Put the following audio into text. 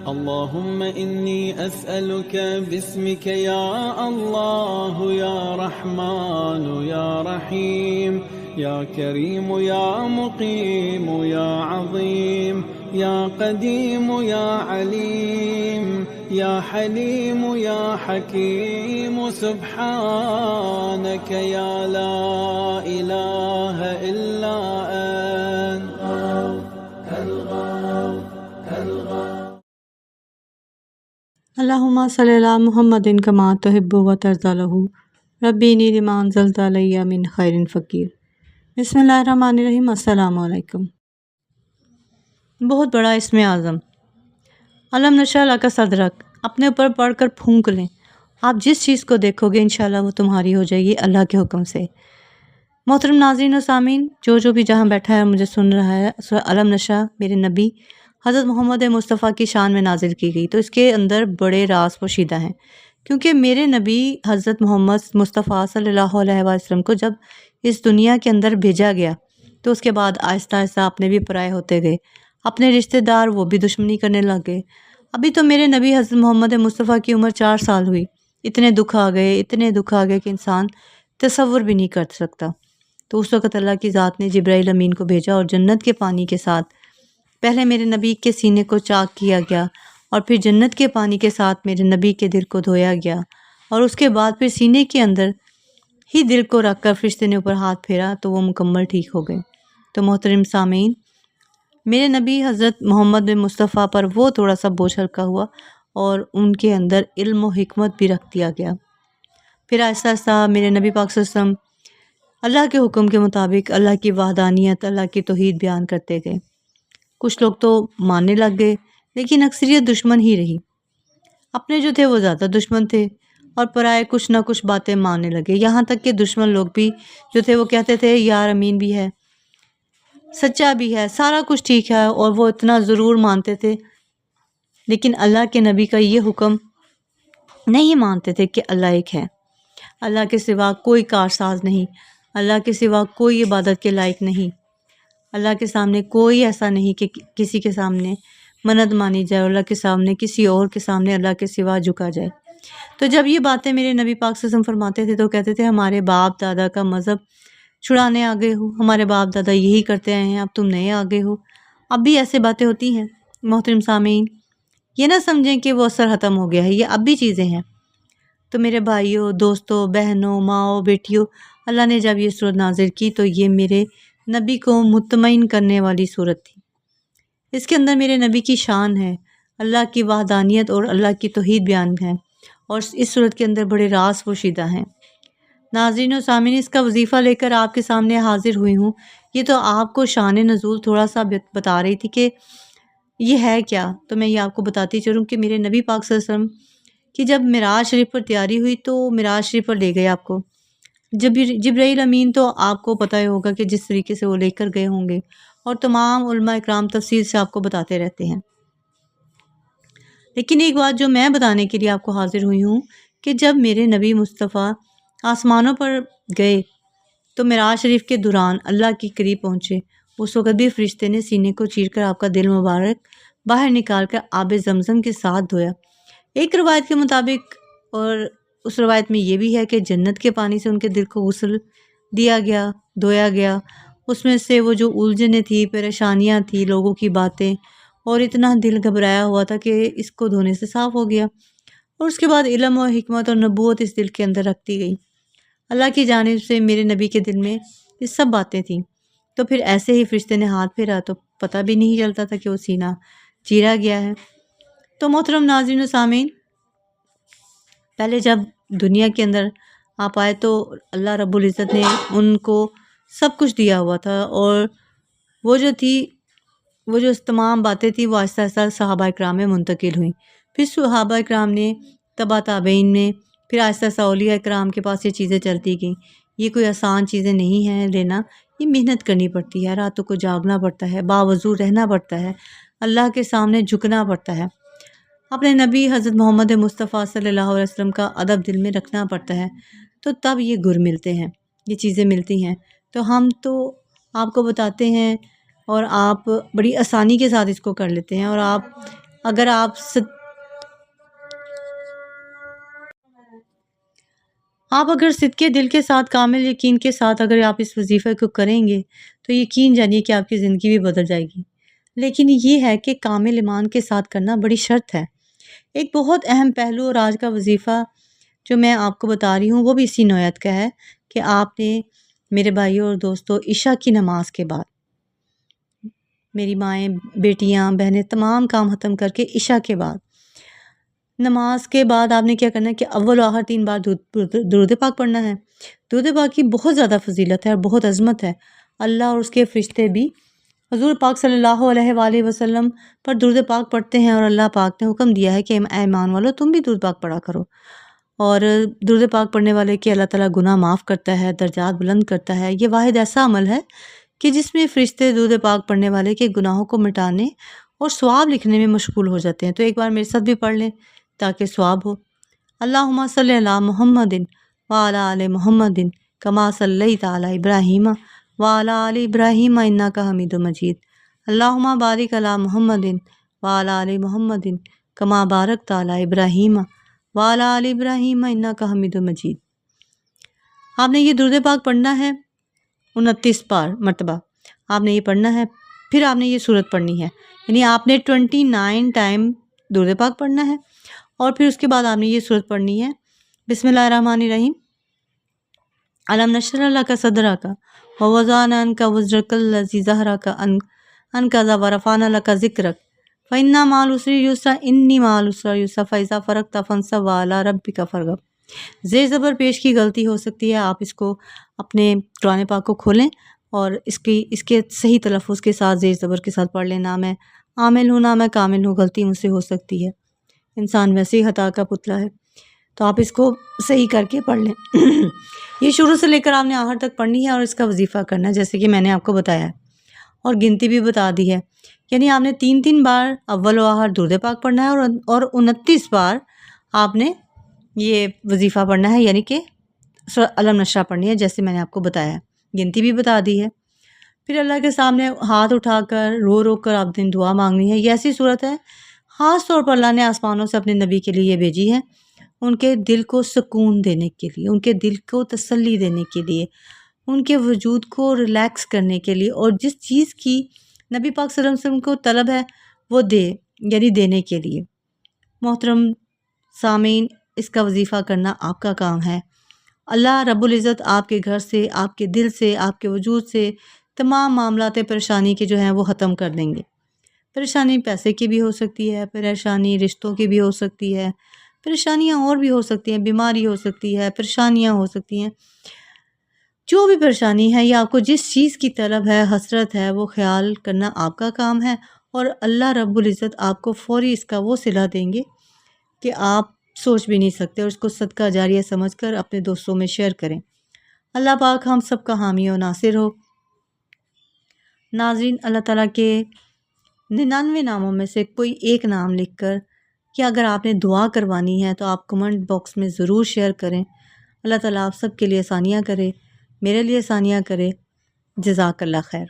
اللهم إني أسألك باسمك يا الله يا رحمن يا رحيم يا كريم يا مقيم يا عظيم يا قديم يا عليم يا حليم يا حكيم سبحانك يا لا إله إلا أنت. اللہم صلی علی محمد کما تحب و ترضی لہ ربی انی لما انزلت علی من خیر فقیر. بسم اللہ الرحمن الرحیم. السلام علیکم. بہت بڑا اسم اعظم علم نشرح لک صدرک اپنے اوپر پڑھ کر پھونک لیں. آپ جس چیز کو دیکھو گے انشاءاللہ وہ تمہاری ہو جائے گی اللہ کے حکم سے. محترم ناظرین و سامعین، جو بھی جہاں بیٹھا ہے مجھے سن رہا ہے، سورہ علم نشرح میرے نبی حضرت محمد مصطفیٰ کی شان میں نازل کی گئی، تو اس کے اندر بڑے راز پوشیدہ ہیں، کیونکہ میرے نبی حضرت محمد مصطفیٰ صلی اللہ علیہ وسلم کو جب اس دنیا کے اندر بھیجا گیا تو اس کے بعد آہستہ آہستہ اپنے بھی پرائے ہوتے گئے، اپنے رشتہ دار وہ بھی دشمنی کرنے لگ گئے. ابھی تو میرے نبی حضرت محمد مصطفیٰ کی عمر 4 سال ہوئی، اتنے دکھ آ گئے کہ انسان تصور بھی نہیں کر سکتا. تو اس وقت اللہ کی ذات نے جبرائیل امین کو بھیجا اور جنت کے پانی کے ساتھ پہلے میرے نبی کے سینے کو چاک کیا گیا اور پھر جنت کے پانی کے ساتھ میرے نبی کے دل کو دھویا گیا اور اس کے بعد پھر سینے کے اندر ہی دل کو رکھ کر فرشتے نے اوپر ہاتھ پھیرا تو وہ مکمل ٹھیک ہو گئے. تو محترم سامعین، میرے نبی حضرت محمد بن مصطفیٰ پر وہ تھوڑا سا بوجھ ہلکا ہوا اور ان کے اندر علم و حکمت بھی رکھ دیا گیا. پھر آہستہ آہستہ میرے نبی پاک صلی اللہ علیہ وسلم اللہ کے حکم کے مطابق اللہ کی وحدانیت، اللہ کی توحید بیان کرتے گئے. کچھ لوگ تو ماننے لگ گئے لیکن اکثریت دشمن ہی رہی. اپنے جو تھے وہ زیادہ دشمن تھے اور پرائے کچھ نہ کچھ باتیں ماننے لگے، یہاں تک کہ دشمن لوگ بھی جو تھے وہ کہتے تھے یار امین بھی ہے، سچا بھی ہے، سارا کچھ ٹھیک ہے، اور وہ اتنا ضرور مانتے تھے. لیکن اللہ کے نبی کا یہ حکم نہیں مانتے تھے کہ اللہ ایک ہے، اللہ کے سوا کوئی کارساز نہیں، اللہ کے سوا کوئی عبادت کے لائق نہیں، اللہ کے سامنے کوئی ایسا نہیں کہ کسی کے سامنے منت مانی جائے، اللہ کے سامنے کسی اور کے سامنے اللہ کے سوا جھکا جائے. تو جب یہ باتیں میرے نبی پاک صلی اللہ علیہ وسلم فرماتے تھے تو کہتے تھے ہمارے باپ دادا کا مذہب چھڑانے آ گئے ہو، ہمارے باپ دادا یہی کرتے آئے ہیں، اب تم نئے آ گئے ہو. اب بھی ایسے باتیں ہوتی ہیں. محترم سامعین، یہ نہ سمجھیں کہ وہ اثر ختم ہو گیا ہے، یہ اب بھی چیزیں ہیں. تو میرے بھائیوں، دوستوں، بہنوں، ماؤں، بیٹیوں، اللہ نے جب یہ صورت نازل کی تو یہ میرے نبی کو مطمئن کرنے والی صورت تھی. اس کے اندر میرے نبی کی شان ہے، اللہ کی وحدانیت اور اللہ کی توحید بیان ہے، اور اس صورت کے اندر بڑے راز پوشیدہ ہیں. ناظرین و سامعین، اس کا وظیفہ لے کر آپ کے سامنے حاضر ہوئی ہوں. یہ تو آپ کو شان نزول تھوڑا سا بتا رہی تھی کہ یہ ہے کیا، تو میں یہ آپ کو بتاتی چلوں کہ میرے نبی پاک صلی اللہ علیہ وسلم کی جب معراج شریف پر تیاری ہوئی تو معراج شریف پر لے گئے آپ کو جبرائیل امین. تو آپ کو پتہ ہی ہوگا کہ جس طریقے سے وہ لے کر گئے ہوں گے، اور تمام علماء اکرام تفصیل سے آپ کو بتاتے رہتے ہیں. لیکن ایک بات جو میں بتانے کے لیے آپ کو حاضر ہوئی ہوں کہ جب میرے نبی مصطفیٰ آسمانوں پر گئے تو معراج شریف کے دوران اللہ کے قریب پہنچے، اس وقت بھی فرشتے نے سینے کو چیر کر آپ کا دل مبارک باہر نکال کر آب زمزم کے ساتھ دھویا. ایک روایت کے مطابق، اور اس روایت میں یہ بھی ہے کہ جنت کے پانی سے ان کے دل کو غسل دیا گیا، دھویا گیا. اس میں سے وہ جو الجھنیں تھی، پریشانیاں تھی، لوگوں کی باتیں، اور اتنا دل گھبرایا ہوا تھا کہ اس کو دھونے سے صاف ہو گیا. اور اس کے بعد علم و حکمت اور نبوت اس دل کے اندر رکھ دی گئی. اللہ کی جانب سے میرے نبی کے دل میں یہ سب باتیں تھیں. تو پھر ایسے ہی فرشتے نے ہاتھ پھیرا تو پتہ بھی نہیں چلتا تھا کہ وہ سینہ چیرا گیا ہے. تو محترم ناظرین و سامعین، پہلے جب دنیا کے اندر آپ آئے تو اللہ رب العزت نے ان کو سب کچھ دیا ہوا تھا، اور وہ جو تمام باتیں تھیں وہ آہستہ آہستہ صحابہ اکرام میں منتقل ہوئیں. پھر صحابہ اکرام نے، تبع تابعین میں، پھر آہستہ آہستہ اولیاء اکرام کے پاس یہ چیزیں چلتی گئیں. یہ کوئی آسان چیزیں نہیں ہیں لینا، یہ محنت کرنی پڑتی ہے، راتوں کو جاگنا پڑتا ہے، باوضو رہنا پڑتا ہے، اللہ کے سامنے جھکنا پڑتا ہے، اپنے نبی حضرت محمد مصطفیٰ صلی اللہ علیہ وسلم کا ادب دل میں رکھنا پڑتا ہے. تو تب یہ گر ملتے ہیں، یہ چیزیں ملتی ہیں. تو ہم تو آپ کو بتاتے ہیں اور آپ بڑی آسانی کے ساتھ اس کو کر لیتے ہیں، اور آپ اگر آپ اگر صدقے دل کے ساتھ کامل یقین کے ساتھ اگر آپ اس وظیفے کو کریں گے تو یقین جانیے کہ آپ کی زندگی بھی بدل جائے گی۔ لیکن یہ ہے کہ کامل ایمان کے ساتھ کرنا بڑی شرط ہے۔ ایک بہت اہم پہلو اور آج کا وظیفہ جو میں آپ کو بتا رہی ہوں وہ بھی اسی نوعیت کا ہے کہ آپ نے میرے بھائیوں اور دوستوں عشاء کی نماز کے بعد، میری مائیں، بیٹیاں، بہنیں تمام کام ختم کر کے عشاء کے بعد، نماز کے بعد آپ نے کیا کرنا ہے کہ اول و آخر 3 بار درود پاک پڑھنا ہے۔ درود پاک کی بہت زیادہ فضیلت ہے اور بہت عظمت ہے۔ اللہ اور اس کے فرشتے بھی حضور پاک صلی اللہ علیہ وآلہ وسلم پر درود پاک پڑھتے ہیں، اور اللہ پاک نے حکم دیا ہے کہ اے ایمان والو تم بھی درود پاک پڑھا کرو۔ اور درود پاک پڑھنے والے کے اللہ تعالیٰ گناہ معاف کرتا ہے، درجات بلند کرتا ہے۔ یہ واحد ایسا عمل ہے کہ جس میں فرشتے درود پاک پڑھنے والے کے گناہوں کو مٹانے اور ثواب لکھنے میں مشغول ہو جاتے ہیں۔ تو ایک بار میرے ساتھ بھی پڑھ لیں تاکہ ثواب ہو۔ اللہم صلی علی محمد وعلی آل محمد کما صلیت علی ابراہیم وعلی آل ابراہیم انک حمید مجید۔ اللہم بارک علی محمد وعلی آل محمد کما بارکت علی ابراہیم وعلی آل ابراہیم انک حمید مجید۔ آپ نے یہ درود پاک پڑھنا ہے 29 بار مرتبہ آپ نے یہ پڑھنا ہے۔ پھر آپ نے یہ سورت پڑھنی ہے، یعنی آپ نے 29 ٹائم درود پاک پڑھنا ہے، اور پھر اس کے بعد آپ نے یہ سورت پڑھنی ہے، بسم اللہ الرحمن الرحیم، الم نشرح لک صدرک ووضعنا عنک وزرک الذی ظہرک عنک ورفعنا لک ذکرک فإن مع العسر یسرا ان مع العسر یسرا فإذا فرغت فانصب وعلی ربک فارغب۔ زیر زبر پیش کی غلطی ہو سکتی ہے، آپ اس کو اپنے قرآن پاک کو کھولیں اور اس کے صحیح تلفظ کے ساتھ زیر زبر کے ساتھ پڑھ لیں۔ نہ میں عامل ہوں نہ میں کامل ہوں، غلطی مجھ سے ہو سکتی ہے، انسان ویسے ہی خطا کا پتلا ہے، تو آپ اس کو صحیح کر کے پڑھ لیں۔ یہ شروع سے لے کر آپ نے آخر تک پڑھنی ہے اور اس کا وظیفہ کرنا ہے جیسے کہ میں نے آپ کو بتایا ہے، اور گنتی بھی بتا دی ہے، یعنی آپ نے 3 بار اول و آخر درود پاک پڑھنا ہے، اور 29 بار آپ نے یہ وظیفہ پڑھنا ہے، یعنی کہ الم نشرح پڑھنی ہے جیسے میں نے آپ کو بتایا ہے، گنتی بھی بتا دی ہے۔ پھر اللہ کے سامنے ہاتھ اٹھا کر رو رو کر آپ نے دعا مانگنی ہے۔ یہ ایسی صورت ہے خاص طور پر اللہ نے آسمانوں سے اپنے نبی کے لیے بھیجی ہے، ان کے دل کو سکون دینے کے لیے، ان کے دل کو تسلی دینے کے لیے، ان کے وجود کو ریلیکس کرنے کے لیے، اور جس چیز کی نبی پاک صلی اللہ علیہ وسلم کو طلب ہے وہ یعنی دینے کے لیے۔ محترم سامعین، اس کا وظیفہ کرنا آپ کا کام ہے۔ اللہ رب العزت آپ کے گھر سے، آپ کے دل سے، آپ کے وجود سے تمام معاملات پریشانی کے جو ہیں وہ ختم کر دیں گے۔ پریشانی پیسے کی بھی ہو سکتی ہے، پریشانی رشتوں کی بھی ہو سکتی ہے، پریشانیاں اور بھی ہو سکتی ہیں، بیماری ہو سکتی ہے، پریشانیاں ہو سکتی ہیں، جو بھی پریشانی ہے یا آپ کو جس چیز کی طلب ہے، حسرت ہے، وہ خیال کرنا آپ کا کام ہے، اور اللہ رب العزت آپ کو فوری اس کا وہ صلہ دیں گے کہ آپ سوچ بھی نہیں سکتے، اور اس کو صدقہ جاریہ سمجھ کر اپنے دوستوں میں شیئر کریں۔ اللہ پاک ہم سب کا حامی و ناصر ہو۔ ناظرین، اللہ تعالیٰ کے 99 ناموں میں سے کوئی ایک نام لکھ کر، یا اگر آپ نے دعا کروانی ہے تو آپ کمنٹ باکس میں ضرور شیئر کریں۔ اللہ تعالیٰ آپ سب کے لیے آسانیاں کرے، میرے لیے آسانیاں کرے۔ جزاک اللہ خیر۔